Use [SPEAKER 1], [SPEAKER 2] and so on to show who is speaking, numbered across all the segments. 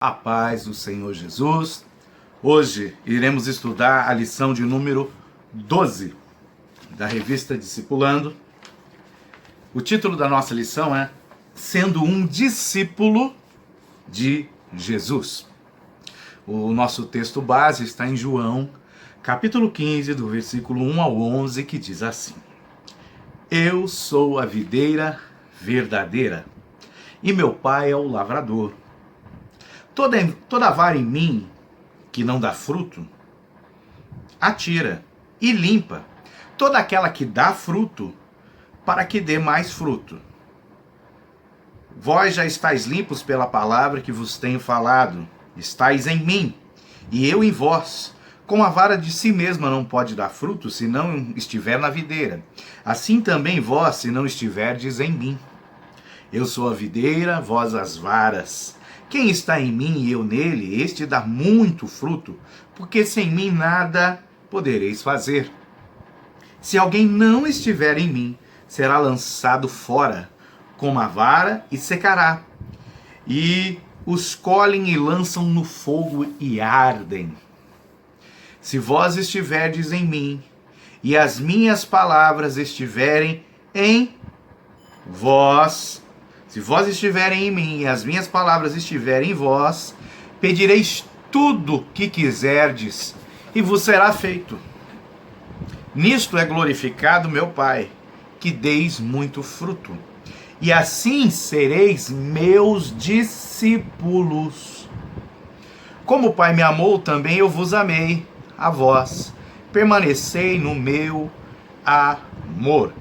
[SPEAKER 1] A paz do Senhor Jesus. Hoje iremos estudar a lição de número 12 da revista Discipulando. O título da nossa lição é Sendo um discípulo de Jesus. O nosso texto base está em João, capítulo 15, do versículo 1 ao 11, que diz assim: Eu sou a videira verdadeira, e meu pai é o lavrador. Toda vara em mim que não dá fruto, atira e limpa toda aquela que dá fruto, para que dê mais fruto. Vós já estáis limpos pela palavra que vos tenho falado, estáis em mim, e eu em vós. Como a vara de si mesma não pode dar fruto, se não estiver na videira, assim também vós, se não estiverdes em mim. Eu sou a videira, vós as varas. Quem está em mim e eu nele, este dá muito fruto, porque sem mim nada podereis fazer. Se alguém não estiver em mim, será lançado fora, como a vara, e secará. E os colhem e lançam no fogo e ardem. Se vós estiverdes em mim, e as minhas palavras estiverem em vós, se vós estiverem em mim e as minhas palavras estiverem em vós, pedireis tudo que quiserdes e vos será feito. Nisto é glorificado meu Pai, que deis muito fruto, e assim sereis meus discípulos. Como o Pai me amou, também eu vos amei, a vós. Permanecei no meu amor.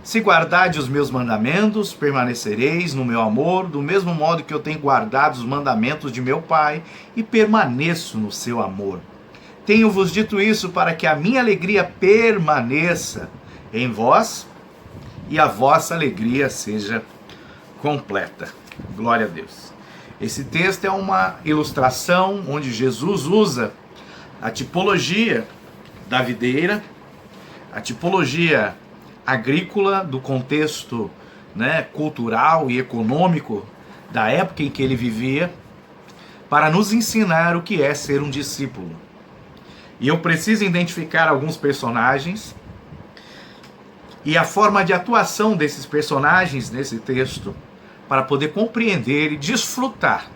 [SPEAKER 1] Se guardardes os meus mandamentos, permanecereis no meu amor, do mesmo modo que eu tenho guardado os mandamentos de meu Pai e permaneço no seu amor. Tenho-vos dito isso para que a minha alegria permaneça em vós e a vossa alegria seja completa. Glória a Deus. Esse texto é uma ilustração onde Jesus usa a tipologia da videira, a tipologia agrícola do contexto, cultural e econômico da época em que ele vivia, para nos ensinar o que é ser um discípulo. E eu preciso identificar alguns personagens e a forma de atuação desses personagens nesse texto para poder compreender e desfrutar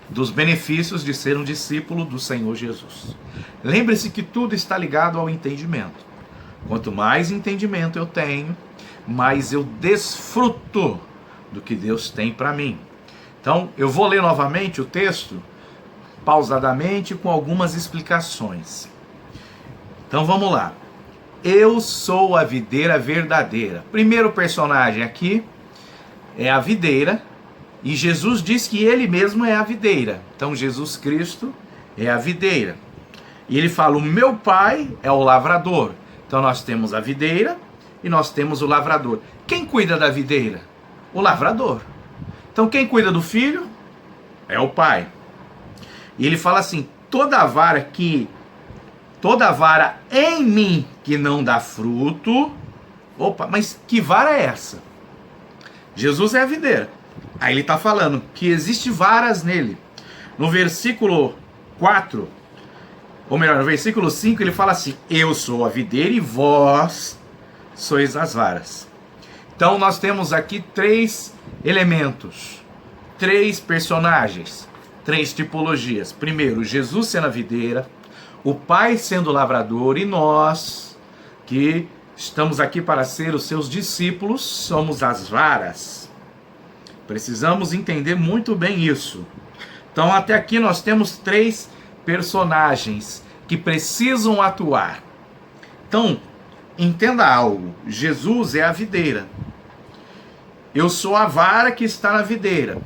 [SPEAKER 1] dos benefícios de ser um discípulo do Senhor Jesus. Lembre-se que tudo está ligado ao entendimento. Quanto mais entendimento eu tenho, mais eu desfruto do que Deus tem para mim. Então, eu vou ler novamente o texto, pausadamente, com algumas explicações. Então, vamos lá. Eu sou a videira verdadeira. Primeiro personagem aqui é a videira, e Jesus diz que ele mesmo é a videira. Então, Jesus Cristo é a videira. E ele fala, o meu pai é o lavrador. Então nós temos a videira e nós temos o lavrador. Quem cuida da videira? O lavrador. Então quem cuida do filho? É o pai. E ele fala assim, toda vara em mim que não dá fruto. Opa, mas que vara é essa? Jesus é a videira. Aí ele está falando que existe varas nele. No versículo 4, ou melhor, no versículo 5 ele fala assim, eu sou a videira e vós sois as varas. Então nós temos aqui três elementos, três personagens, três tipologias. Primeiro, Jesus sendo a videira, o Pai sendo o lavrador, e nós, que estamos aqui para ser os seus discípulos, somos as varas. Precisamos entender muito bem isso. Então até aqui nós temos três personagens que precisam atuar. Então, entenda algo. Jesus é a videira. Eu sou a vara que está na videira.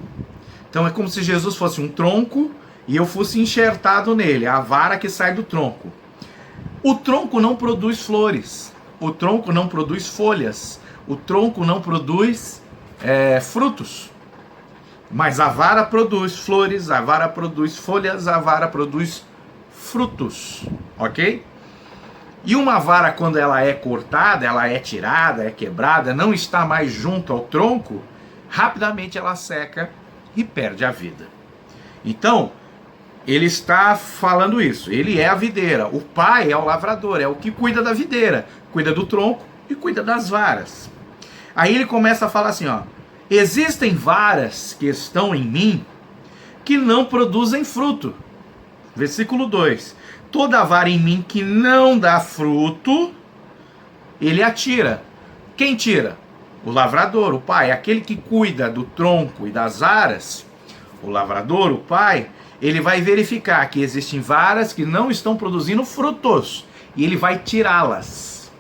[SPEAKER 1] Então é como se Jesus fosse um tronco e eu fosse enxertado nele, a vara que sai do tronco. O tronco não produz flores. O tronco não produz folhas. O tronco não produz frutos. Mas a vara produz flores, a vara produz folhas, a vara produz frutos, ok? E uma vara, quando ela é cortada, ela é tirada, é quebrada, não está mais junto ao tronco, rapidamente ela seca e perde a vida. Então, ele está falando isso. Ele é a videira. O pai é o lavrador, é o que cuida da videira. Cuida do tronco e cuida das varas. Aí ele começa a falar assim, ó. Existem varas que estão em mim que não produzem fruto. Versículo 2. Toda vara em mim que não dá fruto, ele a tira. Quem tira? O lavrador, o pai. Aquele que cuida do tronco e das varas, o lavrador, o pai, ele vai verificar que existem varas que não estão produzindo frutos. E ele vai tirá-las.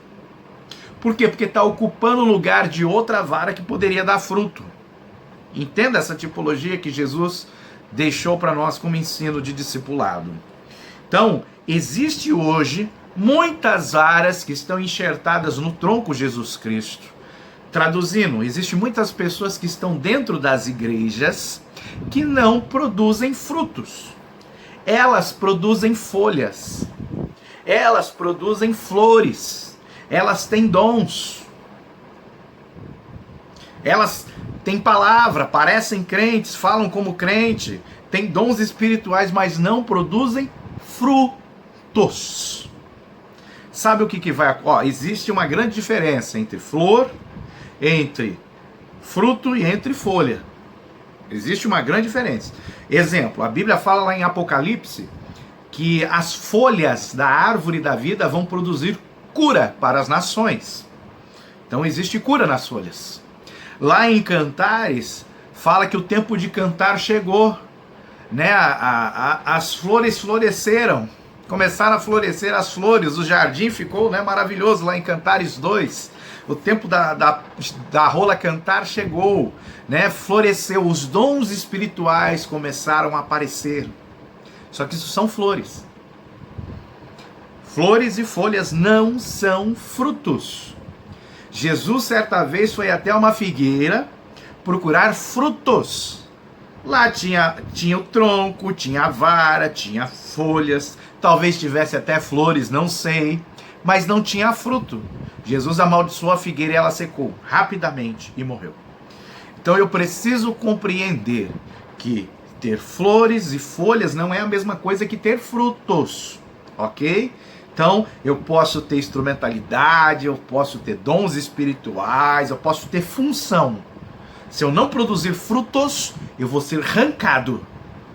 [SPEAKER 1] Por quê? Porque está ocupando o lugar de outra vara que poderia dar fruto. Entenda essa tipologia que Jesus deixou para nós como ensino de discipulado. Então, existe hoje muitas varas que estão enxertadas no tronco Jesus Cristo. Traduzindo, existem muitas pessoas que estão dentro das igrejas que não produzem frutos. Elas produzem folhas. Elas produzem flores. Elas têm dons. Elas têm palavra, parecem crentes, falam como crente, têm dons espirituais, mas não produzem frutos. Sabe o que vai... existe uma grande diferença entre flor, entre fruto e entre folha. Existe uma grande diferença. Exemplo, a Bíblia fala lá em Apocalipse que as folhas da árvore da vida vão produzir cura para as nações. Então existe cura nas folhas. Lá em Cantares fala que o tempo de cantar chegou, né? As flores floresceram, começaram a florescer as flores, o jardim ficou, né, maravilhoso lá em Cantares 2. O tempo da rola cantar chegou, né? Floresceu, os dons espirituais começaram a aparecer. Só que isso são flores. Flores e folhas não são frutos. Jesus certa vez foi até uma figueira procurar frutos. Lá tinha o tronco, tinha a vara, tinha folhas, talvez tivesse até flores, não sei, mas não tinha fruto. Jesus amaldiçoou a figueira e ela secou rapidamente e morreu. Então eu preciso compreender que ter flores e folhas não é a mesma coisa que ter frutos, ok? Então eu posso ter instrumentalidade, eu posso ter dons espirituais, eu posso ter função. Se eu não produzir frutos, eu vou ser arrancado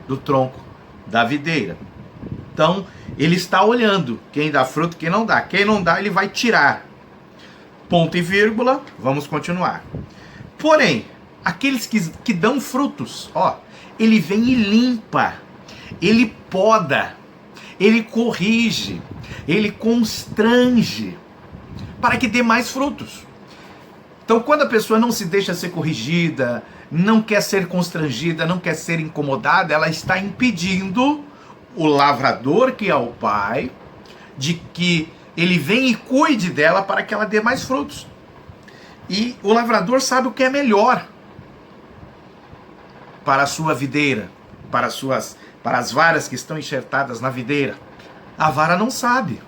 [SPEAKER 1] do tronco da videira. Então ele está olhando quem dá fruto, quem não dá. Quem não dá, ele vai tirar. Ponto e vírgula, vamos continuar. Porém, aqueles que dão frutos, ele vem e limpa, ele poda, ele corrige, ele constrange, para que dê mais frutos. Então, quando a pessoa não se deixa ser corrigida, não quer ser constrangida, não quer ser incomodada, ela está impedindo o lavrador, que é o pai, de que ele venha e cuide dela para que ela dê mais frutos. E o lavrador sabe o que é melhor para a sua videira, para as varas que estão enxertadas na videira. A vara não sabe.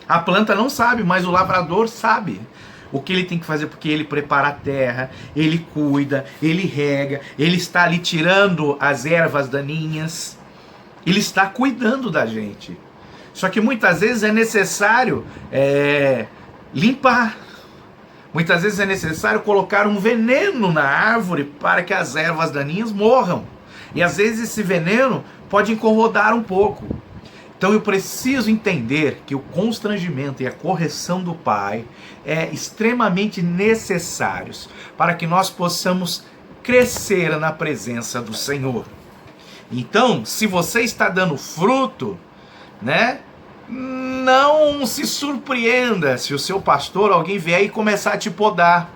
[SPEAKER 1] A planta não sabe, mas o lavrador sabe o que ele tem que fazer, porque ele prepara a terra, ele cuida, ele rega, ele está ali tirando as ervas daninhas, ele está cuidando da gente. Só que muitas vezes é necessário limpar. Muitas vezes é necessário colocar um veneno na árvore para que as ervas daninhas morram. E às vezes esse veneno pode incomodar um pouco. Então eu preciso entender que o constrangimento e a correção do pai é extremamente necessários para que nós possamos crescer na presença do Senhor. Então, se você está dando fruto, né? Não se surpreenda se o seu pastor, alguém vier e começar a te podar.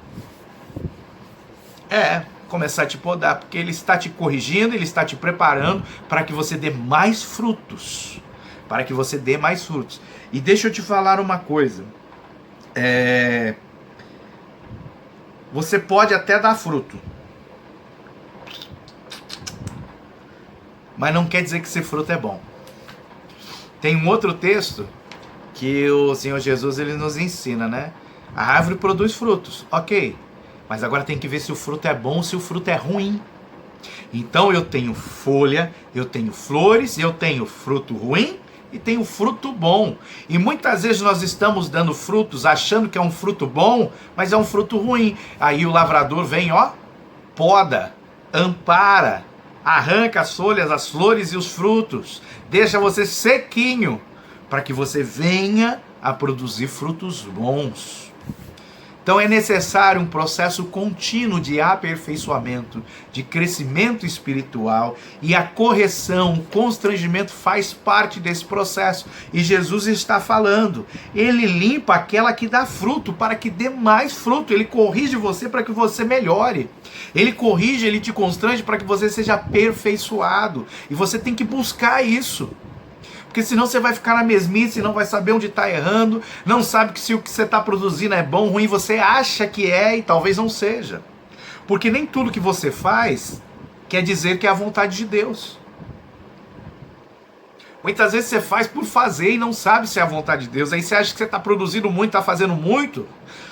[SPEAKER 1] Começar a te podar, porque ele está te corrigindo, ele está te preparando para que você dê mais frutos. Para que você dê mais frutos. E deixa eu te falar uma coisa. Você pode até dar fruto, mas não quer dizer que esse fruto é bom. Tem um outro texto que o Senhor Jesus ele nos ensina, né? A árvore produz frutos, ok. Mas agora tem que ver se o fruto é bom ou se o fruto é ruim. Então eu tenho folha, eu tenho flores, eu tenho fruto ruim e tenho fruto bom. E muitas vezes nós estamos dando frutos achando que é um fruto bom, mas é um fruto ruim. Aí o lavrador vem, ó, poda, ampara, arranca as folhas, as flores e os frutos, deixa você sequinho, para que você venha a produzir frutos bons. Então é necessário um processo contínuo de aperfeiçoamento, de crescimento espiritual, e a correção, o constrangimento faz parte desse processo. E Jesus está falando, ele limpa aquela que dá fruto para que dê mais fruto, ele corrige você para que você melhore. Ele corrige, ele te constrange para que você seja aperfeiçoado. E você tem que buscar isso. Porque senão você vai ficar na mesmice, não vai saber onde está errando, não sabe que se o que você está produzindo é bom ou ruim, você acha que é e talvez não seja. Porque nem tudo que você faz quer dizer que é a vontade de Deus. Muitas vezes você faz por fazer e não sabe se é a vontade de Deus. Aí você acha que você está produzindo muito, está fazendo muito,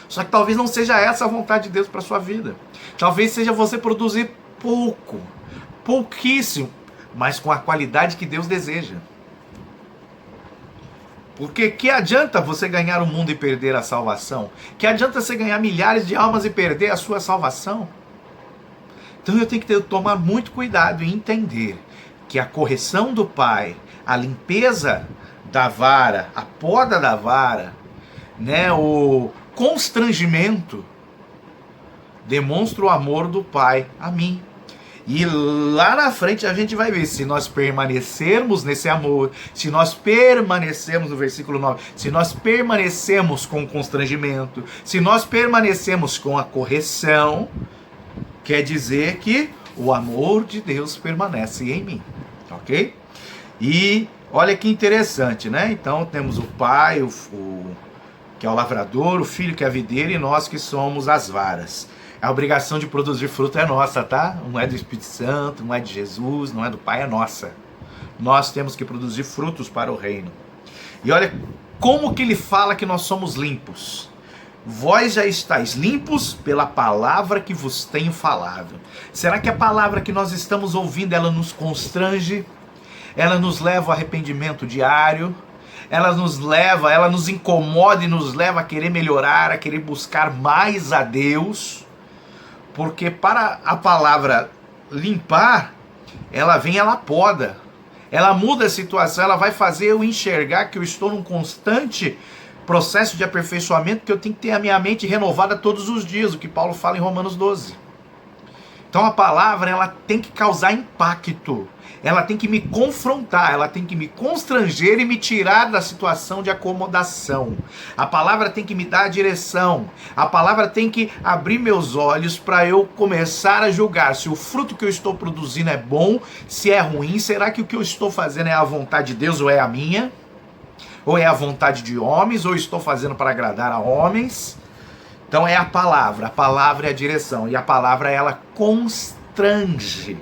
[SPEAKER 1] só que talvez não seja essa a vontade de Deus para a sua vida. Talvez seja você produzir pouco, pouquíssimo, mas com a qualidade que Deus deseja. Porque que adianta você ganhar o mundo e perder a salvação? Que adianta você ganhar milhares de almas e perder a sua salvação? Então eu tenho que tomar muito cuidado e entender que a correção do Pai, a limpeza da vara, a poda da vara, né, o constrangimento, demonstra o amor do Pai a mim. E lá na frente a gente vai ver se nós permanecermos nesse amor, se nós permanecermos no versículo 9, se nós permanecemos com o constrangimento, se nós permanecemos com a correção, quer dizer que o amor de Deus permanece em mim, ok? E olha que interessante, né? Então temos o Pai, que é o lavrador, o Filho que é a videira e nós que somos as varas. A obrigação de produzir fruto é nossa, tá? Não é do Espírito Santo, não é de Jesus, não é do Pai, é nossa. Nós temos que produzir frutos para o reino. E olha como que ele fala que nós somos limpos. Vós já estáis limpos pela palavra que vos tenho falado. Será que a palavra que nós estamos ouvindo, ela nos constrange? Ela nos leva ao arrependimento diário? Ela nos incomoda e nos leva a querer melhorar, a querer buscar mais a Deus? Porque para a palavra limpar, ela vem, ela poda, ela muda a situação, ela vai fazer eu enxergar que eu estou num constante processo de aperfeiçoamento, que eu tenho que ter a minha mente renovada todos os dias, o que Paulo fala em Romanos 12. Então a palavra, ela tem que causar impacto, ela tem que me confrontar, ela tem que me constranger e me tirar da situação de acomodação. A palavra tem que me dar a direção, a palavra tem que abrir meus olhos para eu começar a julgar se o fruto que eu estou produzindo é bom, se é ruim, será que o que eu estou fazendo é a vontade de Deus ou é a minha? Ou é a vontade de homens, ou estou fazendo para agradar a homens? Então é a palavra é a direção, e a palavra ela constrange.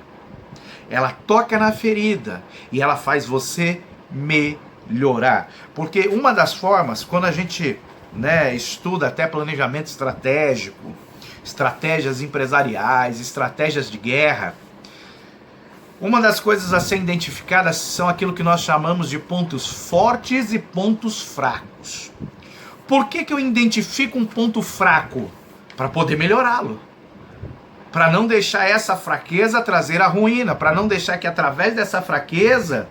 [SPEAKER 1] Ela toca na ferida e ela faz você melhorar. Porque uma das formas, quando a gente estuda até planejamento estratégico, estratégias empresariais, estratégias de guerra, uma das coisas a ser identificadas são aquilo que nós chamamos de pontos fortes e pontos fracos. Por que eu identifico um ponto fraco? Para poder melhorá-lo. Para não deixar essa fraqueza trazer a ruína, para não deixar que através dessa fraqueza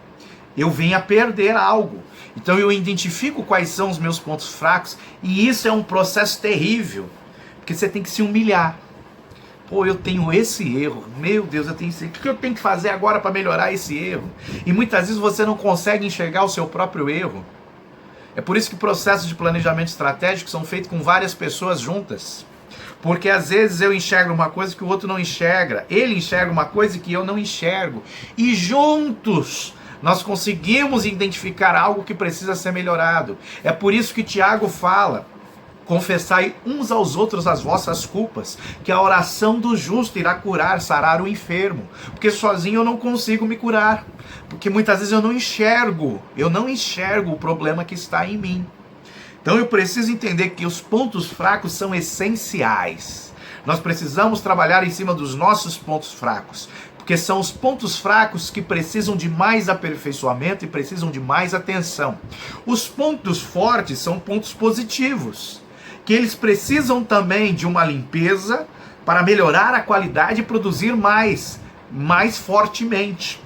[SPEAKER 1] eu venha perder algo. Então eu identifico quais são os meus pontos fracos, e isso é um processo terrível, porque você tem que se humilhar. Pô, eu tenho esse erro, meu Deus, eu tenho esse erro. O que eu tenho que fazer agora para melhorar esse erro? E muitas vezes você não consegue enxergar o seu próprio erro. É por isso que processos de planejamento estratégico são feitos com várias pessoas juntas. Porque às vezes eu enxergo uma coisa que o outro não enxerga. Ele enxerga uma coisa que eu não enxergo. E juntos nós conseguimos identificar algo que precisa ser melhorado. É por isso que Tiago fala: confessai uns aos outros as vossas culpas, que a oração do justo irá curar, sarar o enfermo. Porque sozinho eu não consigo me curar. Porque muitas vezes eu não enxergo o problema que está em mim. Então eu preciso entender que os pontos fracos são essenciais. Nós precisamos trabalhar em cima dos nossos pontos fracos. porque são os pontos fracos que precisam de mais aperfeiçoamento e precisam de mais atenção. Os pontos fortes são pontos positivos, que eles precisam também de uma limpeza para melhorar a qualidade e produzir mais fortemente.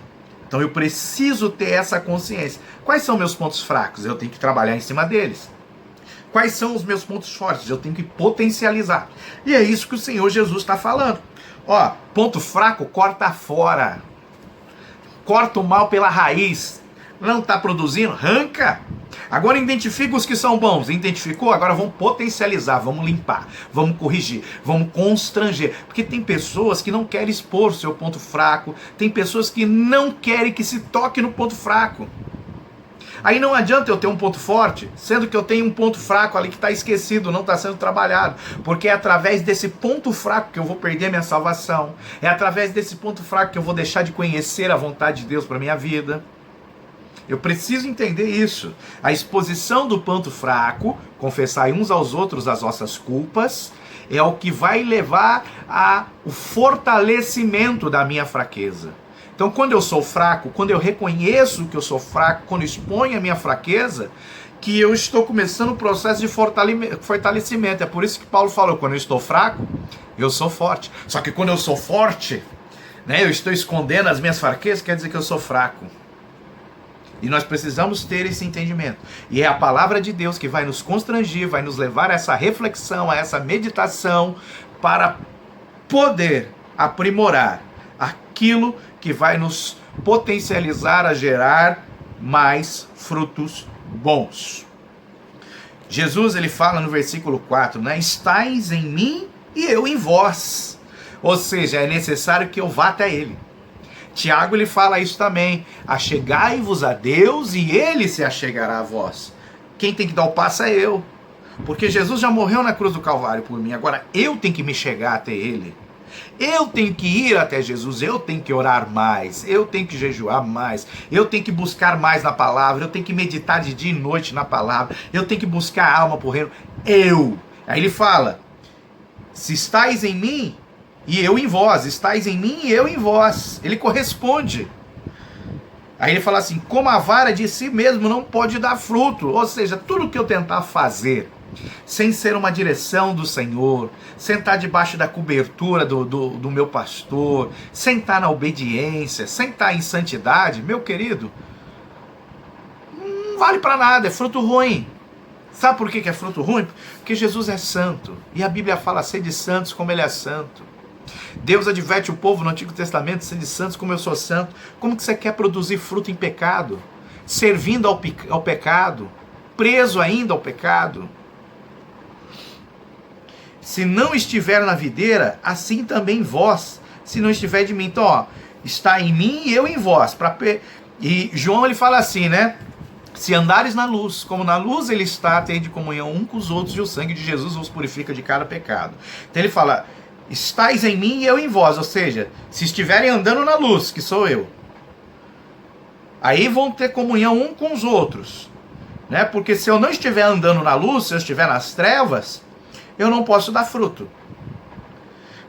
[SPEAKER 1] Então eu preciso ter essa consciência. Quais são meus pontos fracos? Eu tenho que trabalhar em cima deles. Quais são os meus pontos fortes? Eu tenho que potencializar. E é isso que o Senhor Jesus está falando. Ó, ponto fraco, corta fora. Corta o mal pela raiz. Não está produzindo? Arranca. Agora identifica os que são bons. Identificou? Agora vamos potencializar, vamos limpar, vamos corrigir, vamos constranger. Porque tem pessoas que não querem expor seu ponto fraco, tem pessoas que não querem que se toque no ponto fraco. Aí não adianta eu ter um ponto forte, sendo que eu tenho um ponto fraco ali que está esquecido, não está sendo trabalhado. Porque é através desse ponto fraco que eu vou perder minha salvação. É através desse ponto fraco que eu vou deixar de conhecer a vontade de Deus para minha vida. Eu preciso entender isso. A exposição do ponto fraco, confessar uns aos outros as vossas culpas, é o que vai levar ao fortalecimento da minha fraqueza. Então, quando eu sou fraco, quando eu reconheço que eu sou fraco, quando eu exponho a minha fraqueza, que eu estou começando o processo de fortalecimento. É por isso que Paulo falou, quando eu estou fraco, eu sou forte. Só que quando eu sou forte, eu estou escondendo as minhas fraquezas, quer dizer que eu sou fraco. E nós precisamos ter esse entendimento. E é a palavra de Deus que vai nos constrangir, vai nos levar a essa reflexão, a essa meditação, para poder aprimorar aquilo que vai nos potencializar a gerar mais frutos bons. Jesus, ele fala no versículo 4, estais em mim e eu em vós. Ou seja, é necessário que eu vá até ele. Tiago, ele fala isso também. Achegai-vos a Deus e ele se achegará a vós. Quem tem que dar o passo é eu. Porque Jesus já morreu na cruz do Calvário por mim. Agora eu tenho que me chegar até ele. Eu tenho que ir até Jesus, eu tenho que orar mais, eu tenho que jejuar mais, eu tenho que buscar mais na palavra, eu tenho que meditar de dia e noite na palavra, eu tenho que buscar a alma por reino. Aí ele fala, se estáis em mim e eu em vós, estáis em mim e eu em vós. Ele corresponde. Aí ele fala assim, como a vara de si mesmo não pode dar fruto, ou seja, tudo que eu tentar fazer sem ser uma direção do Senhor, sem estar debaixo da cobertura do meu pastor, sem estar na obediência, sem estar em santidade, meu querido, não vale para nada, é fruto ruim. Sabe por que é fruto ruim? Porque Jesus é santo, e a Bíblia fala, sede santos como ele é santo. Deus adverte o povo no Antigo Testamento, sede santos como eu sou santo. Como que você quer produzir fruto em pecado? Servindo ao pecado, preso ainda ao pecado? Se não estiver na videira, assim também vós, se não estiver de mim. Então, está em mim e eu em vós. E João, ele fala assim, se andares na luz, como na luz ele está, tende comunhão um com os outros, e o sangue de Jesus vos purifica de cada pecado. Então ele fala, estais em mim e eu em vós, ou seja, se estiverem andando na luz, que sou eu, aí vão ter comunhão um com os outros, porque se eu não estiver andando na luz, se eu estiver nas trevas, eu não posso dar fruto.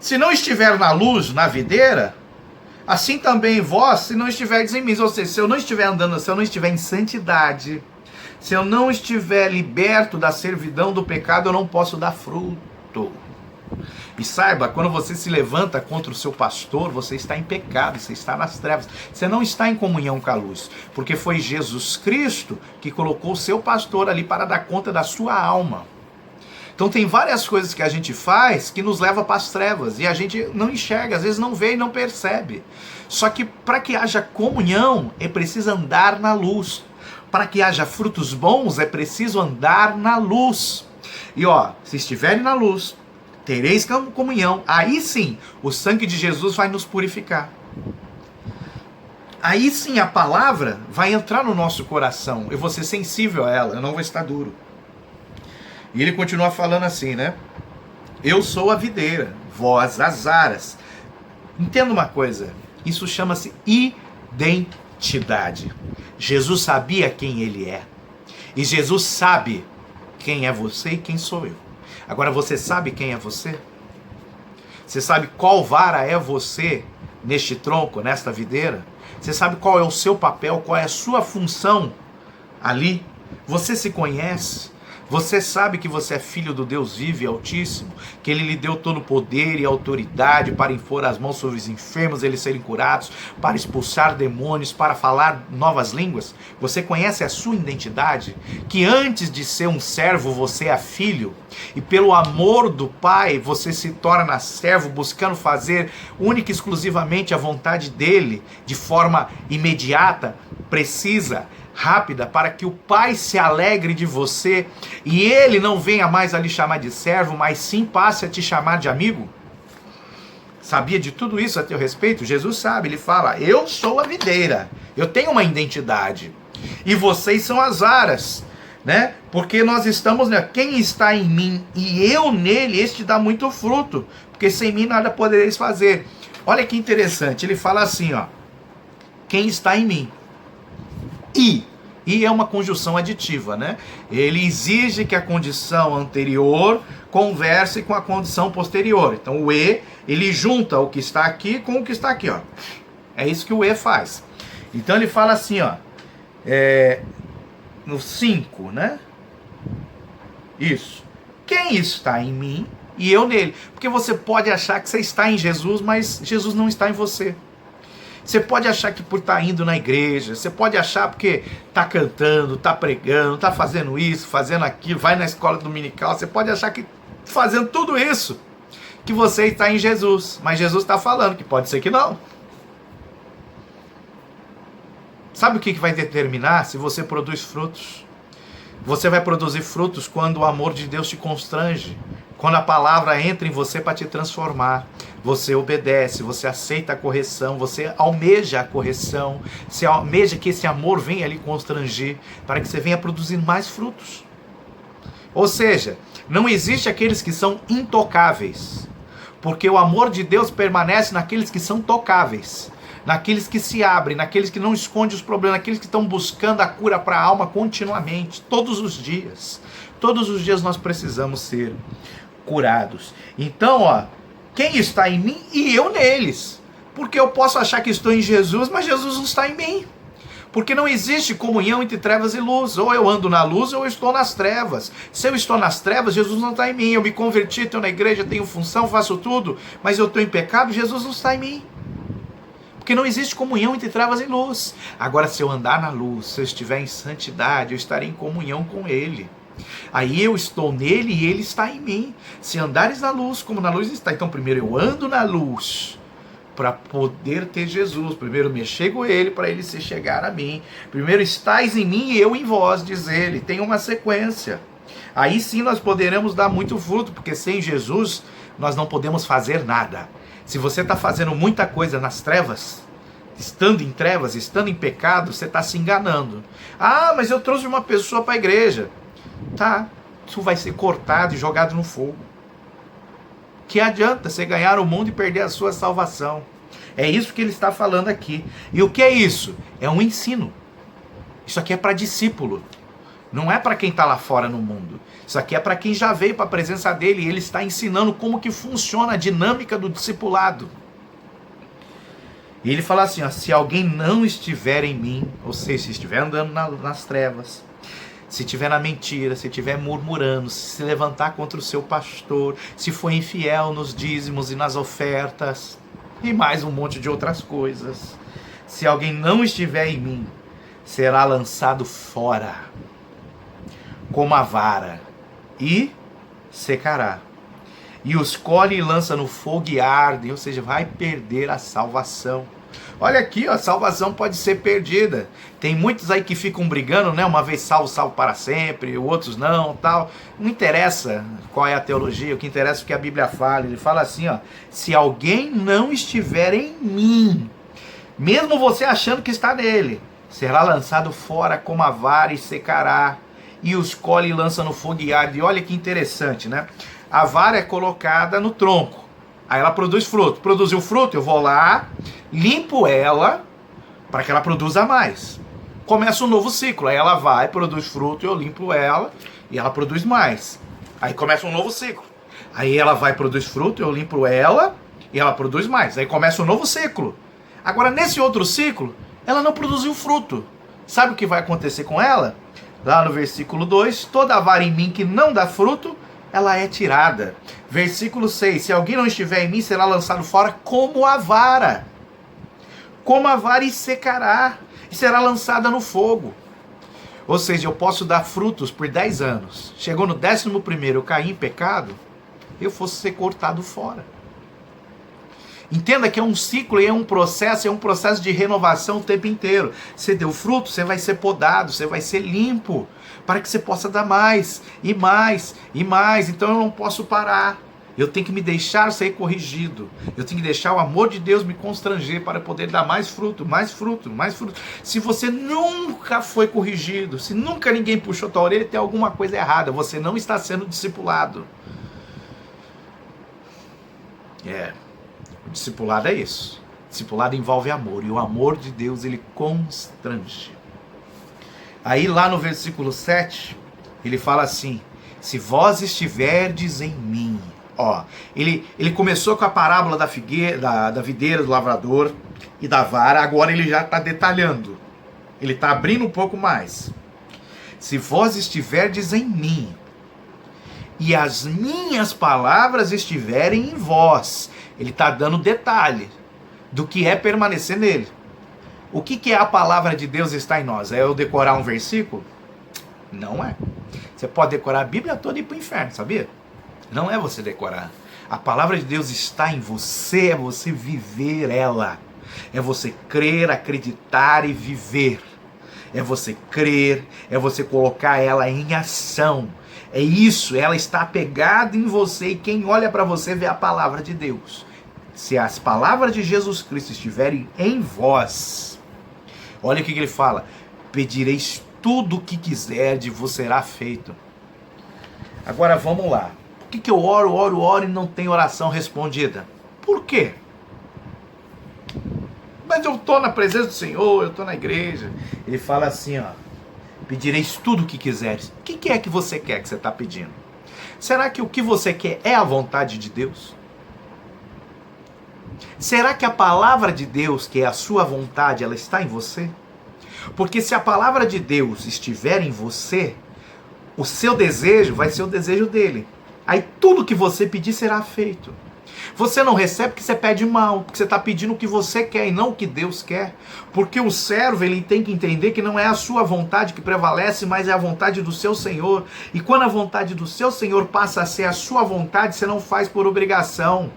[SPEAKER 1] Se não estiver na luz, na videira, assim também vós, se não estiverdes em mim. Ou seja, se eu não estiver andando, se eu não estiver em santidade, se eu não estiver liberto da servidão do pecado, eu não posso dar fruto. E saiba, quando você se levanta contra o seu pastor, você está em pecado, você está nas trevas, você não está em comunhão com a luz, porque foi Jesus Cristo que colocou o seu pastor ali para dar conta da sua alma. Então tem várias coisas que a gente faz que nos leva para as trevas e a gente não enxerga, às vezes não vê e não percebe. Só que para que haja comunhão é preciso andar na luz. Para que haja frutos bons é preciso andar na luz. E se estiverem na luz, tereis comunhão. Aí sim, o sangue de Jesus vai nos purificar. Aí sim a palavra vai entrar no nosso coração. Eu vou ser sensível a ela, eu não vou estar duro. E ele continua falando assim, eu sou a videira, vós as aras. Entenda uma coisa, isso chama-se identidade. Jesus sabia quem ele é. E Jesus sabe quem é você e quem sou eu. Agora você sabe quem é você? Você sabe qual vara é você neste tronco, nesta videira? Você sabe qual é o seu papel, qual é a sua função ali? Você se conhece? Você sabe que você é filho do Deus vivo e altíssimo, que Ele lhe deu todo o poder e autoridade para impor as mãos sobre os enfermos, eles serem curados, para expulsar demônios, para falar novas línguas? Você conhece a sua identidade? Que antes de ser um servo, você é filho, e pelo amor do Pai, você se torna servo, buscando fazer única e exclusivamente a vontade dEle, de forma imediata, precisa, rápida, para que o Pai se alegre de você e Ele não venha mais a lhe chamar de servo, mas sim passe a te chamar de amigo? Sabia de tudo isso a teu respeito? Jesus sabe, Ele fala: eu sou a videira, eu tenho uma identidade e vocês são as varas, né? Porque nós estamos, né? Quem está em mim e eu nele, este dá muito fruto, porque sem mim nada podereis fazer. Olha que interessante, Ele fala assim, ó: quem está em mim. E é uma conjunção aditiva, né? Ele exige que a condição anterior converse com a condição posterior. Então o e, ele junta o que está aqui com o que está aqui, ó. É isso que o e faz. Então ele fala assim, ó, no 5, né? Isso. Quem está em mim e eu nele. Porque você pode achar que você está em Jesus, mas Jesus não está em você. Você pode achar que por estar indo na igreja, você pode achar porque está cantando, está pregando, está fazendo isso, fazendo aquilo, vai na escola dominical, você pode achar que fazendo tudo isso, que você está em Jesus. Mas Jesus está falando que pode ser que não. Sabe o que vai determinar se você produz frutos? Você vai produzir frutos quando o amor de Deus te constrange, quando a palavra entra em você para te transformar. Você obedece, você aceita a correção, você almeja a correção, você almeja que esse amor venha lhe constranger, para que você venha produzir mais frutos. Ou seja, não existe aqueles que são intocáveis, porque o amor de Deus permanece naqueles que são tocáveis, naqueles que se abrem, naqueles que não escondem os problemas, naqueles que estão buscando a cura para a alma continuamente, todos os dias. Todos os dias nós precisamos ser curados. Então, ó, quem está em mim e eu neles. Porque eu posso achar que estou em Jesus, mas Jesus não está em mim. Porque não existe comunhão entre trevas e luz. Ou eu ando na luz ou eu estou nas trevas. Se eu estou nas trevas, Jesus não está em mim. Eu me converti, estou na igreja, tenho função, faço tudo, mas eu estou em pecado, Jesus não está em mim. Porque não existe comunhão entre trevas e luz. Agora, se eu andar na luz, se eu estiver em santidade, eu estarei em comunhão com Ele. Aí eu estou nele e ele está em mim. Se andares na luz, como na luz está. Então primeiro eu ando na luz para poder ter Jesus. Primeiro me chego a ele para ele se chegar a mim. Primeiro estais em mim e eu em vós, diz ele. Tem uma sequência. Aí sim nós poderemos dar muito fruto, porque sem Jesus nós não podemos fazer nada. Se você está fazendo muita coisa nas trevas, estando em trevas, estando em pecado, você está se enganando. Ah, mas eu trouxe uma pessoa para a igreja. Tá, isso vai ser cortado e jogado no fogo. Que adianta você ganhar o mundo e perder a sua salvação? É isso que ele está falando aqui. E o que é isso? É um ensino. Isso aqui é para discípulo. Não é para quem está lá fora no mundo. Isso aqui é para quem já veio para a presença dele e ele está ensinando como que funciona a dinâmica do discipulado. E ele fala assim, ó, se alguém não estiver em mim, ou seja, se estiver andando nas trevas, se estiver na mentira, se estiver murmurando, se levantar contra o seu pastor, se for infiel nos dízimos e nas ofertas, e mais um monte de outras coisas. Se alguém não estiver em mim, será lançado fora, como a vara, e secará. E os colhe e lança no fogo e arde, ou seja, vai perder a salvação. Olha aqui, ó, a salvação pode ser perdida. Tem muitos aí que ficam brigando, né? Uma vez salvo, salvo para sempre, outros não, tal. Não interessa qual é a teologia, o que interessa é o que a Bíblia fala. Ele fala assim, ó, se alguém não estiver em mim, mesmo você achando que está nele, será lançado fora como a vara e secará, e os colhe e lança no fogo e arde. E olha que interessante, né? A vara é colocada no tronco, aí ela produz fruto. Produziu fruto, eu vou lá, limpo ela para que ela produza mais. Começa um novo ciclo, aí ela vai, produz fruto, eu limpo ela e ela produz mais. Aí começa um novo ciclo. Aí ela vai, produz fruto, eu limpo ela E ela produz mais. Aí começa um novo ciclo. Agora, nesse outro ciclo, ela não produziu fruto. Sabe o que vai acontecer com ela? Lá no versículo 2, toda vara em mim que não dá fruto, ela é tirada. Versículo 6, se alguém não estiver em mim, será lançado fora como a vara. Como a vara e secará, e será lançada no fogo. Ou seja, eu posso dar frutos por 10 anos. Chegou no 11º, eu caí em pecado, eu fosse ser cortado fora. Entenda que é um ciclo e é um processo de renovação o tempo inteiro. Você deu fruto, você vai ser podado, você vai ser limpo, para que você possa dar mais, e mais, e mais. Então eu não posso parar. Eu tenho que me deixar ser corrigido. Eu tenho que deixar o amor de Deus me constranger para poder dar mais fruto, mais fruto, mais fruto. Se você nunca foi corrigido, se nunca ninguém puxou tua orelha, tem alguma coisa errada. Você não está sendo discipulado. O discipulado é isso. O discipulado envolve amor. E o amor de Deus, ele constrange. Aí lá no versículo 7, ele fala assim: se vós estiverdes em mim. Ó, ele começou com a parábola da figueira, da videira, do lavrador e da vara. Agora ele já está detalhando. Ele está abrindo um pouco mais. Se vós estiverdes em mim e as minhas palavras estiverem em vós. Ele está dando detalhe do que é permanecer nele. O que é a palavra de Deus estar em nós? É eu decorar um versículo? Não é. Você pode decorar a Bíblia toda e ir para o inferno, sabia? Não é você decorar. A palavra de Deus está em você, é você viver ela. É você crer, acreditar e viver. É você crer, é você colocar ela em ação. É isso, ela está apegada em você e quem olha para você vê a palavra de Deus. Se as palavras de Jesus Cristo estiverem em vós, olha o que ele fala: pedireis tudo o que quiserdes, vos será feito. Agora vamos lá. Por que eu oro e não tenho oração respondida? Por quê? Mas eu estou na presença do Senhor, eu estou na igreja. Ele fala assim, ó: pedireis tudo o que quiseres. O que é que você quer que você está pedindo? Será que o que você quer é a vontade de Deus? Será que a palavra de Deus, que é a sua vontade, ela está em você? Porque se a palavra de Deus estiver em você, o seu desejo vai ser o desejo dele. Aí tudo que você pedir será feito. Você não recebe porque você pede mal, porque você está pedindo o que você quer e não o que Deus quer. Porque o servo, ele tem que entender que não é a sua vontade que prevalece, mas é a vontade do seu Senhor. E quando a vontade do seu Senhor passa a ser a sua vontade, você não faz por obrigação.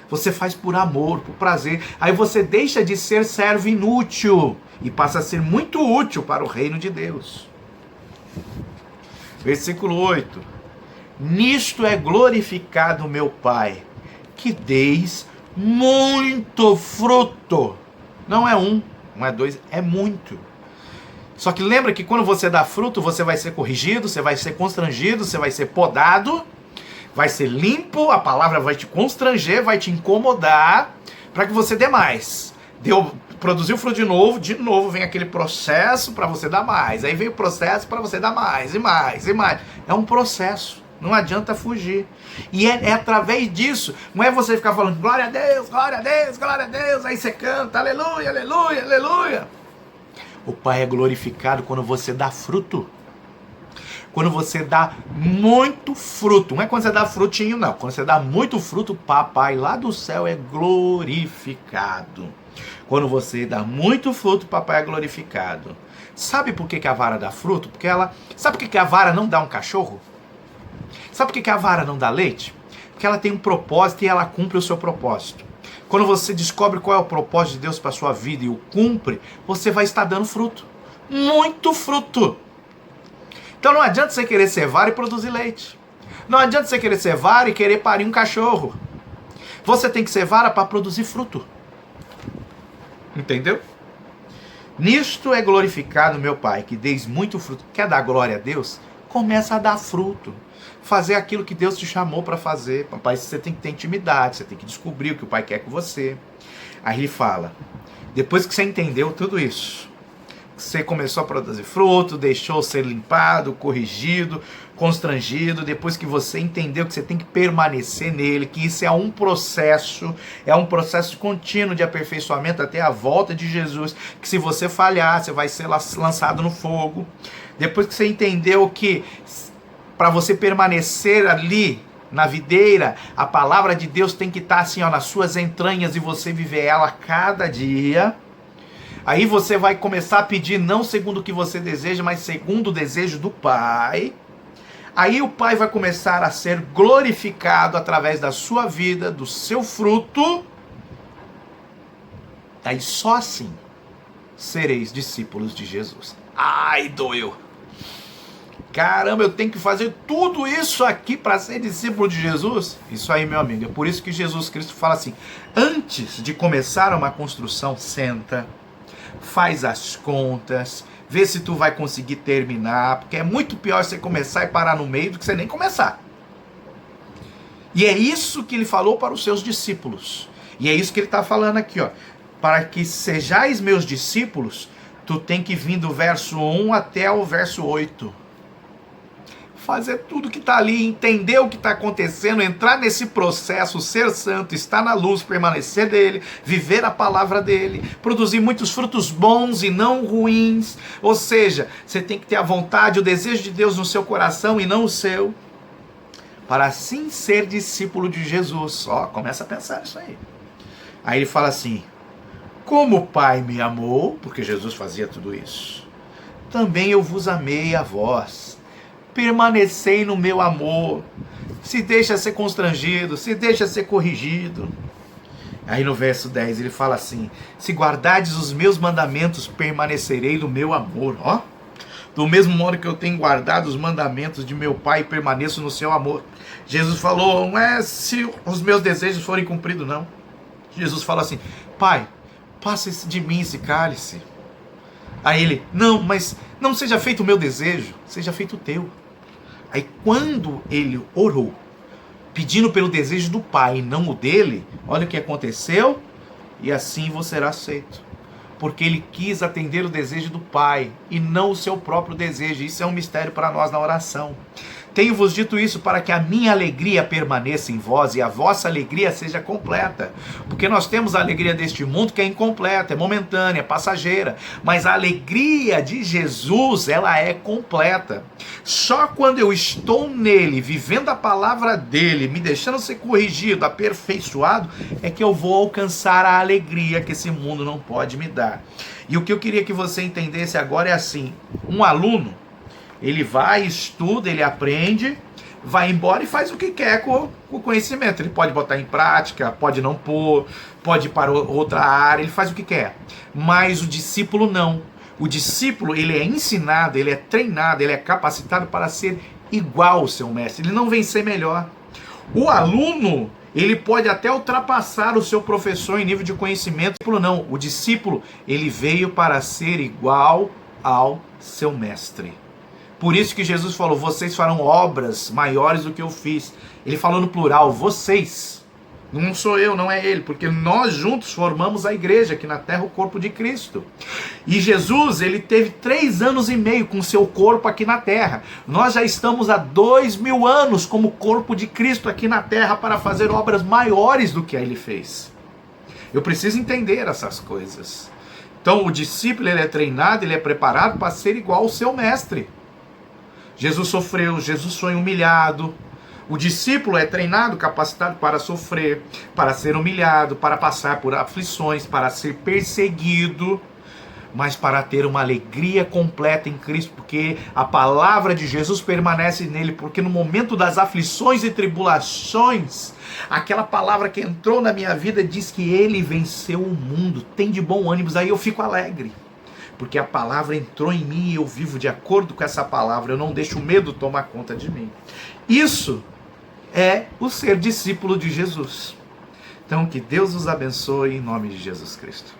[SPEAKER 1] Você faz por amor, por prazer. Aí você deixa de ser servo inútil e passa a ser muito útil para o reino de Deus. Versículo 8. Nisto é glorificado meu Pai, que deis muito fruto. Não é um, não é dois, é muito. Só que lembra que quando você dá fruto, você vai ser corrigido, você vai ser constrangido, você vai ser podado, vai ser limpo, a palavra vai te constranger, vai te incomodar, para que você dê mais. Produziu fruto de novo vem aquele processo para você dar mais. Aí vem o processo para você dar mais, e mais, e mais. É um processo. Não adianta fugir. E é através disso. Não é você ficar falando glória a Deus, glória a Deus, glória a Deus. Aí você canta aleluia, aleluia, aleluia. O Pai é glorificado quando você dá fruto. Quando você dá muito fruto. Não é quando você dá frutinho, não. Quando você dá muito fruto, papai lá do céu é glorificado. Quando você dá muito fruto, papai é glorificado. Sabe por que a vara dá fruto? Porque ela... Sabe por que a vara não dá um cachorro? Sabe por que a vara não dá leite? Porque ela tem um propósito e ela cumpre o seu propósito. Quando você descobre qual é o propósito de Deus para a sua vida e o cumpre, você vai estar dando fruto. Muito fruto. Então não adianta você querer ser vara e produzir leite. Não adianta você querer ser vara e querer parir um cachorro. Você tem que ser vara para produzir fruto. Entendeu? Nisto é glorificado meu Pai, que deis muito fruto. Quer dar glória a Deus? Começa a dar fruto. Fazer aquilo que Deus te chamou para fazer. Papai, você tem que ter intimidade, você tem que descobrir o que o Pai quer com você. Aí ele fala, depois que você entendeu tudo isso, você começou a produzir fruto, deixou ser limpado, corrigido, constrangido, depois que você entendeu que você tem que permanecer nele, que isso é um processo contínuo de aperfeiçoamento até a volta de Jesus, que se você falhar, você vai ser lançado no fogo. Depois que você entendeu que para você permanecer ali na videira, a palavra de Deus tem que estar assim, ó, nas suas entranhas e você viver ela cada dia. Aí você vai começar a pedir não segundo o que você deseja, mas segundo o desejo do Pai. Aí o Pai vai começar a ser glorificado através da sua vida, do seu fruto. Aí só assim sereis discípulos de Jesus. Ai, doeu. Caramba, eu tenho que fazer tudo isso aqui para ser discípulo de Jesus? Isso aí, meu amigo. É por isso que Jesus Cristo fala assim: antes de começar uma construção, senta, faz as contas, vê se tu vai conseguir terminar, porque é muito pior você começar e parar no meio do que você nem começar. E é isso que ele falou para os seus discípulos. E é isso que ele está falando aqui, ó. Para que sejais meus discípulos, tu tem que vir do verso 1 até o verso 8. Fazer tudo que está ali, entender o que está acontecendo, entrar nesse processo, ser santo, estar na luz, permanecer dele, viver a palavra dele, produzir muitos frutos bons e não ruins. Ou seja, você tem que ter a vontade, o desejo de Deus no seu coração e não o seu, para assim ser discípulo de Jesus. Ó, começa a pensar isso aí. Aí ele fala assim: como o Pai me amou, porque Jesus fazia tudo isso, também eu vos amei a vós. Permanecei no meu amor. Se deixa ser constrangido, se deixa ser corrigido. Aí no verso 10 ele fala assim: se guardardes os meus mandamentos, permanecerei no meu amor. Ó, do mesmo modo que eu tenho guardado os mandamentos de meu Pai, permaneço no seu amor. Jesus falou, não é se os meus desejos forem cumpridos, não. Jesus fala assim: Pai, passa de mim esse cálice. Aí ele: não, mas não seja feito o meu desejo, seja feito o teu. Aí quando ele orou, pedindo pelo desejo do Pai e não o dele, olha o que aconteceu: e assim você será aceito. Porque ele quis atender o desejo do Pai e não o seu próprio desejo. Isso é um mistério para nós na oração. Tenho-vos dito isso para que a minha alegria permaneça em vós e a vossa alegria seja completa. Porque nós temos a alegria deste mundo que é incompleta, é momentânea, é passageira. Mas a alegria de Jesus, ela é completa. Só quando eu estou nele, vivendo a palavra dele, me deixando ser corrigido, aperfeiçoado, é que eu vou alcançar a alegria que esse mundo não pode me dar. E o que eu queria que você entendesse agora é assim: um aluno, ele vai, estuda, ele aprende, vai embora e faz o que quer com o conhecimento. Ele pode botar em prática, pode não pôr, pode ir para outra área, ele faz o que quer. Mas o discípulo não. O discípulo, ele é ensinado, ele é treinado, ele é capacitado para ser igual ao seu mestre. Ele não vem ser melhor. O aluno, ele pode até ultrapassar o seu professor em nível de conhecimento. O discípulo não. O discípulo, ele veio para ser igual ao seu mestre. Por isso que Jesus falou: vocês farão obras maiores do que eu fiz. Ele falou no plural, vocês. Não sou eu, não é ele, porque nós juntos formamos a igreja aqui na terra, o corpo de Cristo. E Jesus, ele teve 3 anos e meio com seu corpo aqui na terra. Nós já estamos há 2000 anos como corpo de Cristo aqui na terra para fazer obras maiores do que ele fez. Eu preciso entender essas coisas. Então o discípulo, ele é treinado, ele é preparado para ser igual ao seu mestre. Jesus sofreu, Jesus foi humilhado. O discípulo é treinado, capacitado para sofrer, para ser humilhado, para passar por aflições, para ser perseguido, mas para ter uma alegria completa em Cristo, porque a palavra de Jesus permanece nele, porque no momento das aflições e tribulações, aquela palavra que entrou na minha vida diz que ele venceu o mundo, tem de bom ânimo, aí eu fico alegre. Porque a palavra entrou em mim e eu vivo de acordo com essa palavra. Eu não deixo o medo tomar conta de mim. Isso é o ser discípulo de Jesus. Então que Deus nos abençoe em nome de Jesus Cristo.